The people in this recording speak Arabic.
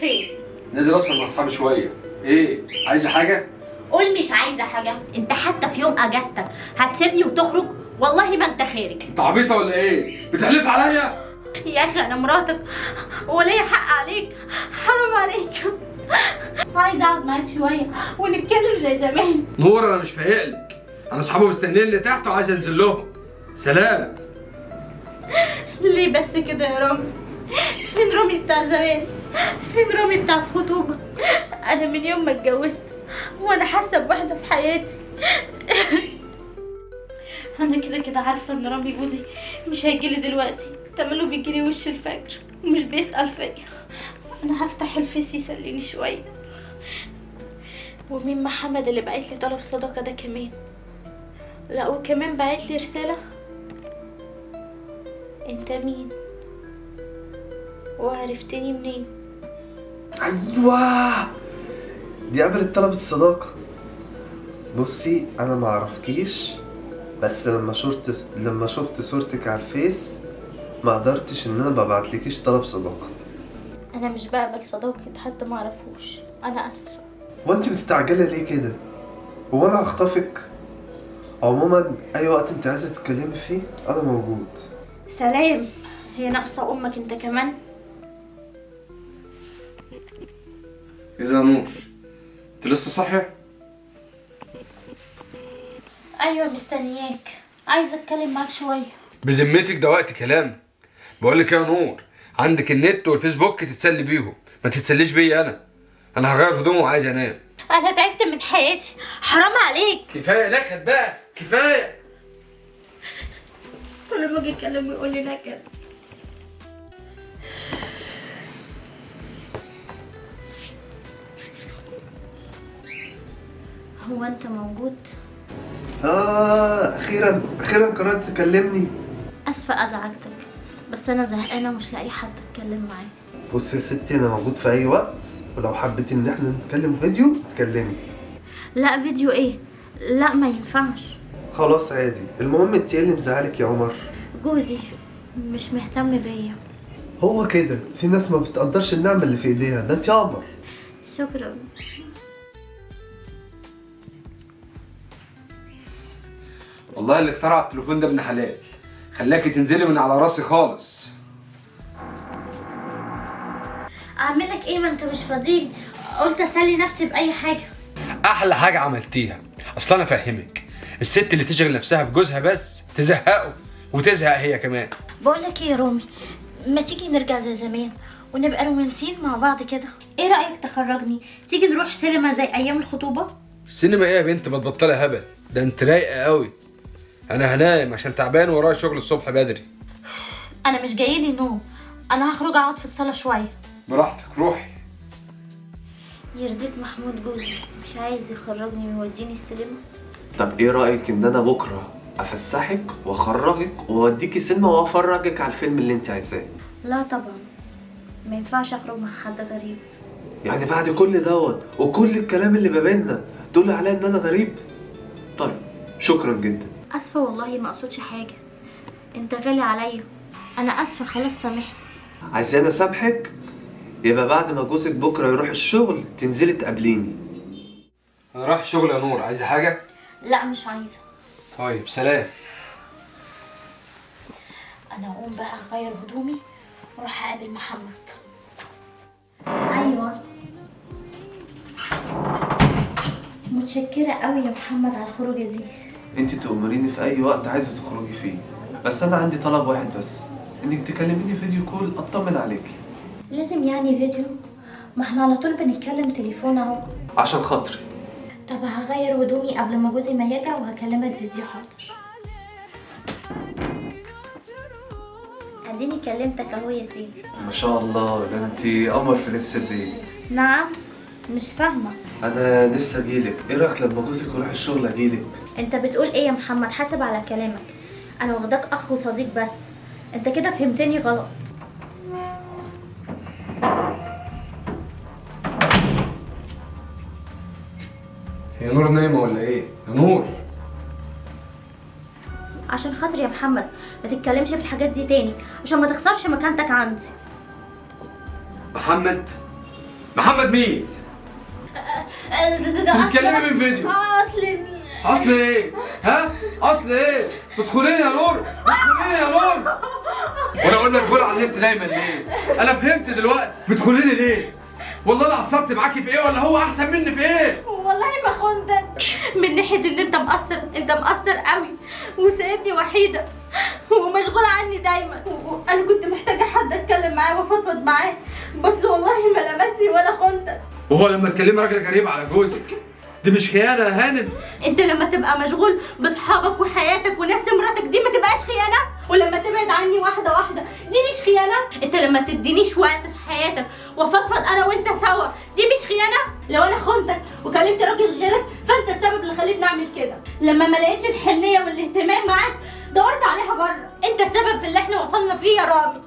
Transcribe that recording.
فين؟ نازل اسهر مع اصحابي شويه. ايه عايزه حاجه؟ قول مش عايزه حاجه. انت حتى في يوم اجازتك هتسيبني وتخرج؟ والله ما انت خارج. انت عبيطه ولا ايه؟ بتحلف عليا؟ يا اخي انا مراتك وليا حق عليك، حرام عليك. عايزه اقعد معاك شويه ونتكلم زي زمان. نور انا مش فايقلك، انا اصحابي مستنيين اللي تحت وعايز انزل لهم. سلام. ليه بس كده يا رامي؟ فين رامي بتاع زمان؟ فين رامي بتاع الخطوبه؟ انا من يوم ما اتجوزت وانا حاسه بوحده في حياتي. انا كده كده عارفه ان رامي جوزي مش هيجيلي دلوقتي، تمنه بيجيلي وش الفجر ومش بيسأل فيا. انا هفتح الفيس يسليني شويه. ومين محمد اللي بعت لي طلب صداقه ده كمان؟ لا وكمان بعت لي رساله. انت مين وعرفتني منين؟ ايوه دي قبلت طلب الصداقه. بصي انا ما اعرفكيش، بس لما شفت صورتك على الفيس ما قدرتش ان انا ببعتلكيش طلب صداقه. انا مش بقبل صداقه حد ما اعرفوش، انا اسفه. وانت مستعجله ليه كده؟ هو انا هخطفك؟ عموما اي وقت انت عايزه تتكلمي فيه انا موجود. سلام. هي ناقصه امك انت كمان؟ ايه ده يا نور؟ انت لسه صاحيه؟ ايوه مستنياك، عايزه اتكلم معاك شويه. بذمتك ده وقت كلام؟ بقول لك يا نور، عندك النت والفيسبوك تتسلي بيهم، ما تتسليش بيا انا هغير هدومي وعايز انام. انا تعبت من حياتي، حرام عليك. كفايه نكد بقى، كفايه. كل ما اجي اتكلم يقول لي نكد. هو انت موجود؟ اخيرا قررت تكلمني. اسفه ازعجتك، بس انا زهقانه ومش لاقي حد اتكلم معاه. بص يا ستي انا موجود في اي وقت، ولو حبيتي ان احنا نتكلم فيديو تكلمي. لا فيديو ايه؟ لا ما ينفعش. خلاص عادي، المهم انت ايه اللي مزعلك يا عمر؟ جوزي مش مهتم بيا. هو كده، في ناس ما بتقدرش النعمه اللي في ايديها، ده انت يا عمر. شكرا. والله اللي اخترع التليفون ده ابن حلال، خلاكي تنزلي من على راسي خالص. اعملك ايه ما انت مش فاضيلي؟ قلت اسلي نفسي باي حاجه. احلى حاجه عملتيها. اصل انا افهمك، الست اللي تشغل نفسها بجوزها بس تزهقه وتزهق هي كمان. بقول لك ايه يا رامي، ما تيجي نرجع زي زمان ونبقى رومانسيين مع بعض كده؟ ايه رايك تخرجني، تيجي نروح سينما زي ايام الخطوبه؟ السينما ايه يا بنت؟ ما تبطلي هبل، ده انت رايقه قوي. انا هنام عشان تعبان ورايا شغل الصبح بدري. انا مش جايلي نوم، انا هخرج اقعد في الصاله شويه. براحتك روحي. يرضيك محمود جوزي مش عايز يخرجني ويوديني السينما؟ طب ايه رايك ان انا بكره افسحك واخرجك واوديكي سينما وافرجك على الفيلم اللي انت عايزاه؟ لا طبعا، ما ينفعش اخرج مع حد غريب. يعني بعد كل دوت وكل الكلام اللي ما بيننا تقولي عليا ان انا غريب؟ طيب شكرا جدا. اسفه والله ما اقصدش حاجه، انت غالي عليا. انا اسفه خلاص سامحني. عايزاني اسامحك؟ يبقى بعد ما جوزك بكره يروح الشغل تنزلي تقابليني. انا رايح الشغل يا نور، عايزه حاجه؟ لا مش عايزه. طيب سلام. انا اقوم بقى اغير هدومي واروح اقابل محمد. ايوه متشكره قوي يا محمد على الخروجه دي. انت تأمريني في اي وقت عايزه تخرجي فيه، بس انا عندي طلب واحد بس، انك تكلميني فيديو كول اطمن عليكي. لازم يعني فيديو؟ ما احنا على طول بنتكلم تليفون اهو. عشان خاطري. طب هغير هدومي قبل ما جوزي ما يرجع وهكلمك فيديو. حاضر. اديني كلمتك اهو يا سيدي. ما شاء الله، ده انت قمر في لبس البيت. نعم؟ مش فاهمه. انا نفسي اجيلك، ايه رايك لما جوزك يروح الشغل اجيلك؟ انت بتقول ايه يا محمد؟ حاسب على كلامك، انا واخداك اخ وصديق بس، انت كده فهمتني غلط. هي نور نايمه ولا ايه؟ يا نور عشان خاطر يا محمد ما تتكلمش في الحاجات دي تاني عشان ما تخسرش مكانتك عندي. محمد محمد مين؟ ده بتتكلمي من فيديو. اصل ايه؟ ها؟ اصل ايه؟ بتدخليني يا نور؟ بتدخليني يا نور؟ وانا اقول مشغول على النت دايما ليه؟ انا فهمت دلوقتي، بتدخليني ليه؟ والله انا قصرت معاكي في ايه ولا هو احسن مني في ايه؟ والله ما خنتك، من ناحيه ان انت مقصر قوي وسايبني وحيده ومشغول عني دايما، وانا كنت محتاجه حد اتكلم معاه وافضفض معاه، بس والله ما لمسني ولا خنتك. وهو لما تكلمي راجل غريب على جوزك دي مش خيانه يا هانم؟ انت لما تبقى مشغول باصحابك وحياتك وناس مراتك دي ما تبقاش خيانه؟ ولما تبعد عني واحده واحده دي مش خيانه؟ انت لما تدينيش وقت في حياتك وافضفض انا وانت سوا دي مش خيانه؟ لو انا خنتك وكلمت راجل غيرك فانت السبب اللي خليتني اعمل كده. لما ما لقيتش الحنيه والاهتمام معاك دورت عليها بره، انت السبب في اللي احنا وصلنا فيه يا رامي.